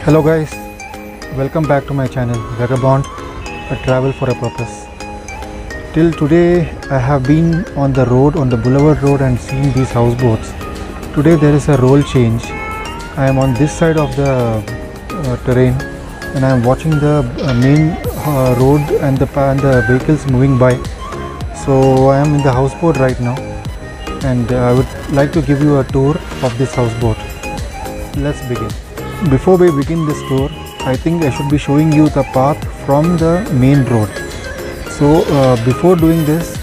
Hello guys, welcome back to my channel Vagabond, a travel for a purpose. Till today I have been on the road, on the Boulevard Road, and seen these houseboats. Today there is a role change. I am on this side of the terrain and I am watching the main road and the vehicles moving by. So I am in the houseboat right now and I would like to give you a tour of this houseboat. Let's begin. Before we begin this tour, I think I should be showing you the path from the main road. So before doing this,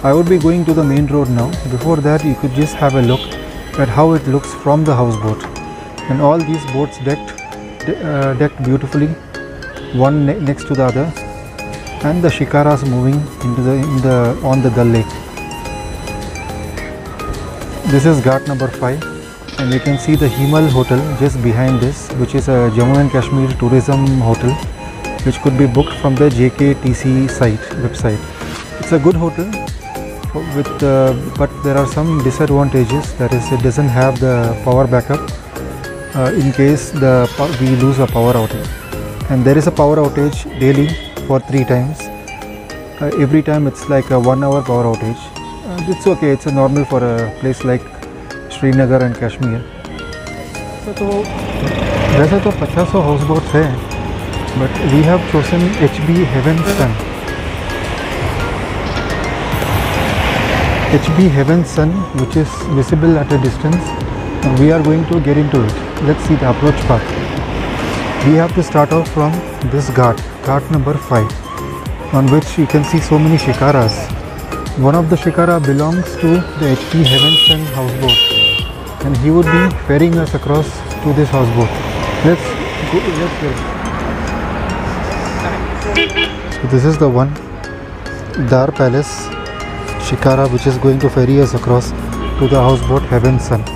I would be going to the main road now. Before that, you could just have a look at how it looks from the houseboat. And all these boats decked beautifully, one next to the other, and the shikaras moving on the Dal Lake. This is Ghat number 5. And you can see the Himal Hotel just behind this, which is a Jammu and Kashmir tourism hotel, which could be booked from the JKTC website. It's a good hotel, but there are some disadvantages. That is, it doesn't have the power backup in case we lose a power outage. And there is a power outage daily for 3 times. Every time it's like a 1 hour power outage. It's okay. It's a normal for a place like Srinagar and Kashmir. तो वैसे तो 50 houseboats है, but we have chosen HB Heaven Sun. HB Heaven Sun, which is visible at a distance. We are going to get into it. Let's see the approach path. We have to start off from this ghat number 5, on which you can see so many shikaras. One of the shikara belongs to the HB Heaven Sun houseboat, and he would be ferrying us across to this houseboat. Let's go. So this is the one, Dar Palace Shikara, which is going to ferry us across to the houseboat Heaven Sun.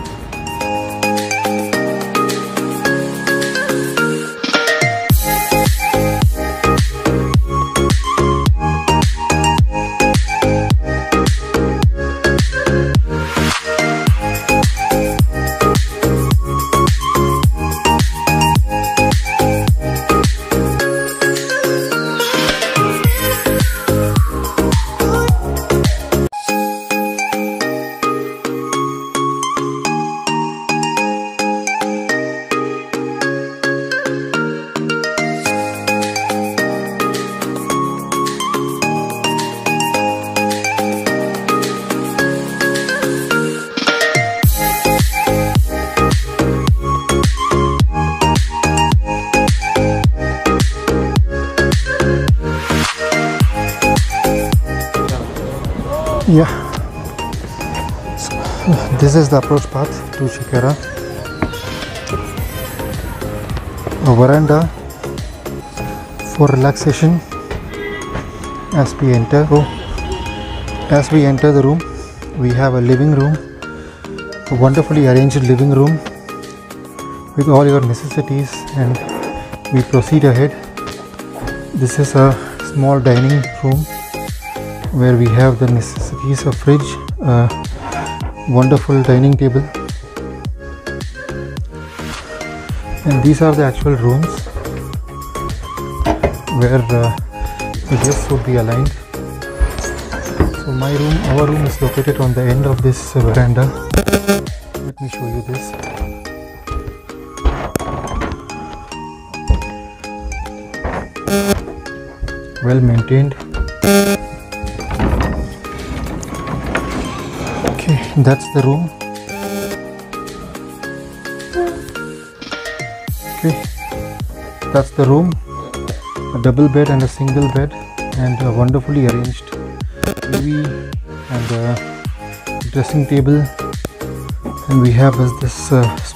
Yeah, so this is the approach path to Shikara. A veranda for relaxation as we enter. As we enter the room, we have a living room, a wonderfully arranged living room with all your necessities, and we proceed ahead. This is a small dining room where we have the necessities of fridge, wonderful dining table, and these are the actual rooms where the guests would be aligned. So our room is located on the end of this veranda. Let me show you this. Well maintained. That's the room. Okay, that's the room. A double bed and a single bed, and a wonderfully arranged TV and a dressing table. And we have this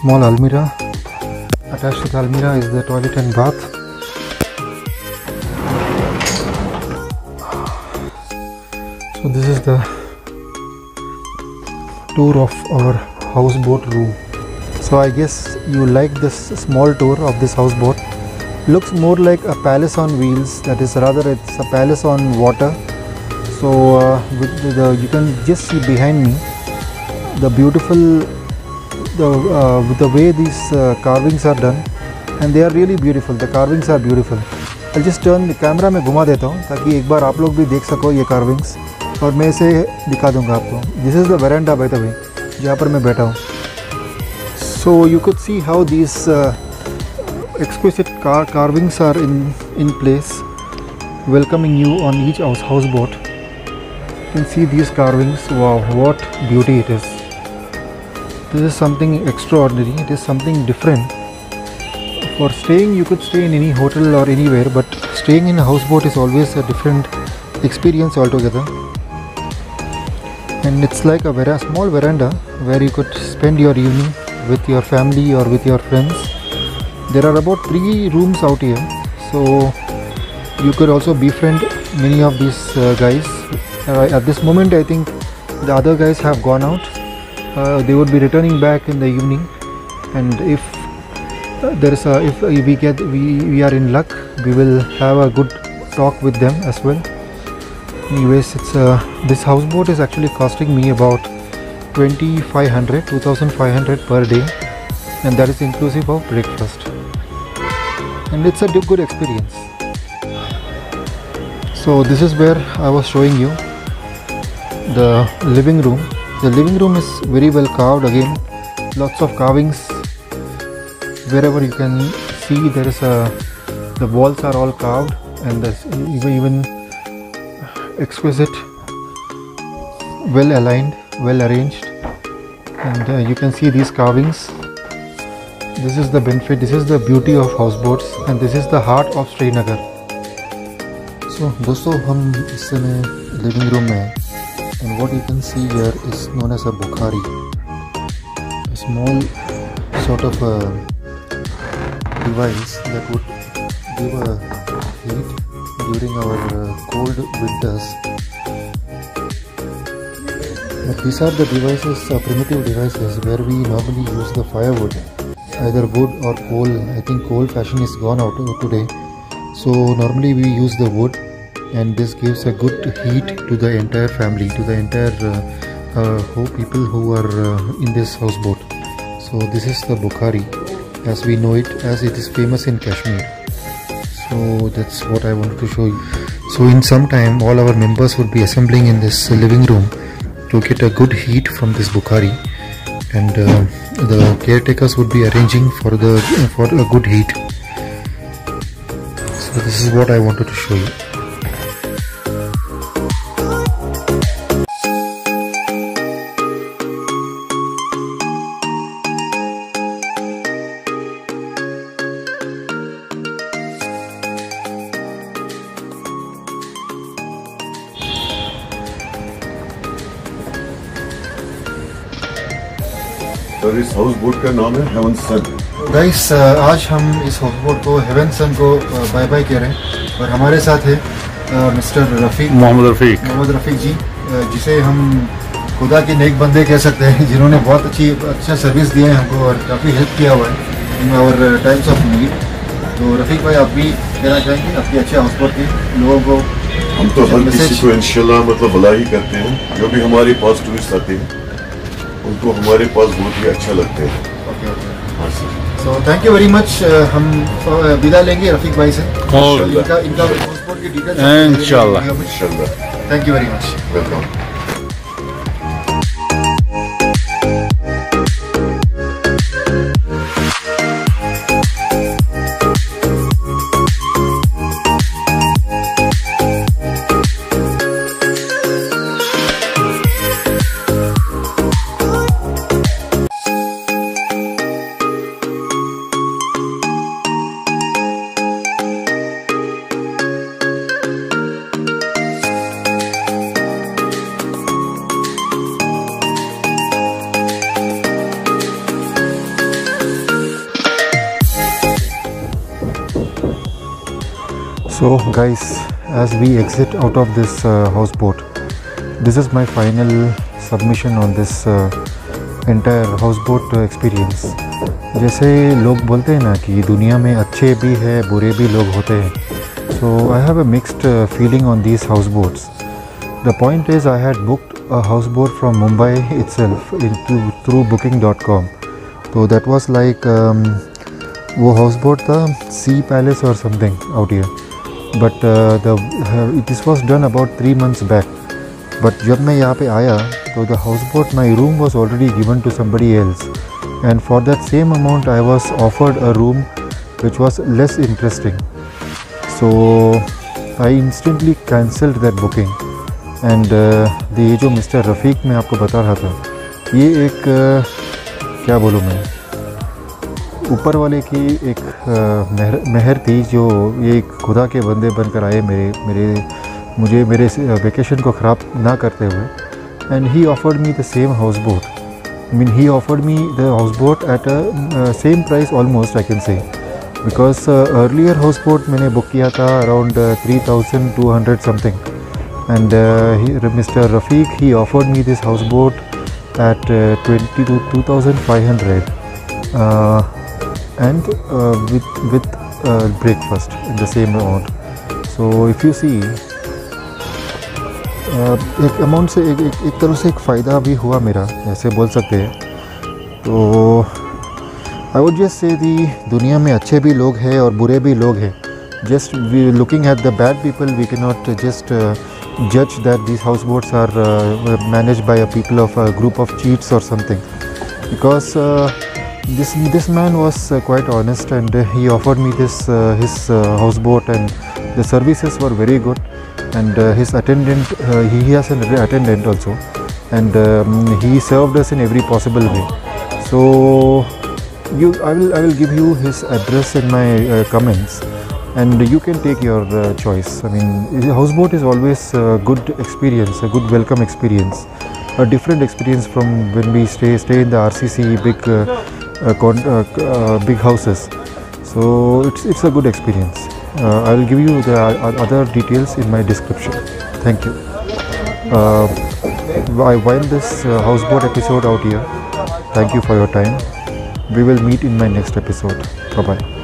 small almirah. Attached to the almirah is the toilet and bath. So this is the tour of our houseboat room. So I guess you like this small tour of this houseboat. Looks more like a palace on wheels, that is, rather it's a palace on water. So you can just see behind me the beautiful, with the way these carvings are done. and they are really beautiful. The carvings are beautiful. I'll just turn the camera में घुमा देता हूँ ताकि एक बार आप लोग भी देख सको ये carvings, और मैं इसे दिखा दूँगा आपको. This is the veranda by the way, जहाँ पर मैं बैठा हूँ. So you could see how these exquisite carvings are in place, welcoming you on each houseboat. You can see these carvings. Wow, what beauty it is. This is something extraordinary. It is something different. For staying, you could stay in any hotel or anywhere, but staying in a houseboat is always a different experience altogether. And it's like a very small veranda where you could spend your evening with your family or with your friends. There are about 3 rooms out here, so you could also befriend many of these guys. At this moment, I think the other guys have gone out. They would be returning back in the evening, and if we are in luck, we will have a good talk with them as well. Anyways, this houseboat is actually costing me about 2,500 per day, and that is inclusive of breakfast, and it's a good experience. So this is where I was showing you the living room. The living room is very well carved again, lots of carvings. Wherever you can see, there is the walls are all carved, and there's even exquisite, well aligned, well arranged, and you can see these carvings. This is the benefit, this is the beauty of houseboats, and this is the heart of Srinagar. So दोस्तों, हम इस समय living room में हैं, and what you can see here is known as a bukhari, a small sort of a device that would give a heat during our cold winters. But these are the devices, primitive devices, where we normally use the firewood, either wood or coal. I think coal fashion is gone out today, so normally we use the wood, and this gives a good heat to the entire family, to the entire people who are in this houseboat. So this is the bukhari as we know it, as it is famous in Kashmir. So that's what I wanted to show you. So in some time, all our members would be assembling in this living room to get a good heat from this bukhari, and the caretakers would be arranging for a good heat. So this is what I wanted to show you. और इस house boat का नाम है haven सन. Guys, आज हम इस house boat को haven सन को बाय बाय कह रहे हैं, और हमारे साथ है मिस्टर मोहम्मद रफीक जी, जिसे हम खुदा के नेक बंदे कह सकते हैं, जिन्होंने बहुत अच्छा सर्विस दिया है हमको और काफ़ी हेल्प किया हुआ है in our times of need. तो रफीक भाई, आप भी कहना चाहेंगे आपके अच्छे हाउस बोट के लोगों को? हम तो हर किसी को इंशाल्लाह मतलब भला ही करते हैं. जो भी हमारे पास टूरिस्ट आते हैं उनको हमारे पास बहुत ही अच्छा लगता है. So thank you very much. हम विदा लेंगे रफीक भाई से, इनका पासपोर्ट की डिटेल्स इंशाल्लाह. Thank you very much. Welcome. So guys, as we exit out of this houseboat, this is my final submission on this entire houseboat experience. जैसे लोग बोलते हैं ना कि दुनिया में अच्छे भी है बुरे भी लोग होते हैं, so I have a mixed feeling on these houseboats. The point is, I had booked a houseboat from Mumbai itself through booking.com. So that was like वो हाउस बोट था सी पैलेस और something out here, but this was done about 3 months back. But जब मैं यहाँ पे आया तो the houseboat, my room was already given to somebody else, and for that same amount I was offered a room which was less interesting. So I instantly cancelled that booking. And ये जो mister रफ़ीक मैं आपको बता रहा था, ये एक क्या बोलूँ मैं, ऊपर वाले की एक मेहर थी, जो ये एक खुदा के बंदे बनकर आए मुझे मेरे वेकेशन को ख़राब ना करते हुए. And he offered me the same house boat. I mean, he offered me the houseboat at a same price almost, I can say, because earlier houseboat मैंने बुक किया था around 3,200 something, and Mr. Rafiq, he offered me this houseboat at 22,500 and with breakfast in the same amount. So if you see, एक amount से एक तरह से एक फ़ायदा भी हुआ मेरा, ऐसे बोल सकते हैं. तो आई वुड जस्ट से दी दुनिया में अच्छे भी लोग हैं और बुरे भी लोग हैं. Just we looking at the bad people, we can not just जज that these houseboats are managed by a people of a group of cheats और something, because this man was quite honest, and he offered me his houseboat, and the services were very good. And his attendant, he has an attendant also, and he served us in every possible way. So I will give you his address in my comments, and you can take your choice. I mean, houseboat is always a good experience, a good welcome experience, a different experience from when we stay in the RCC big houses. So it's a good experience. I will give you the other details in my description. Thank you. I wind this houseboat episode out here. Thank you for your time. We will meet in my next episode. Bye bye.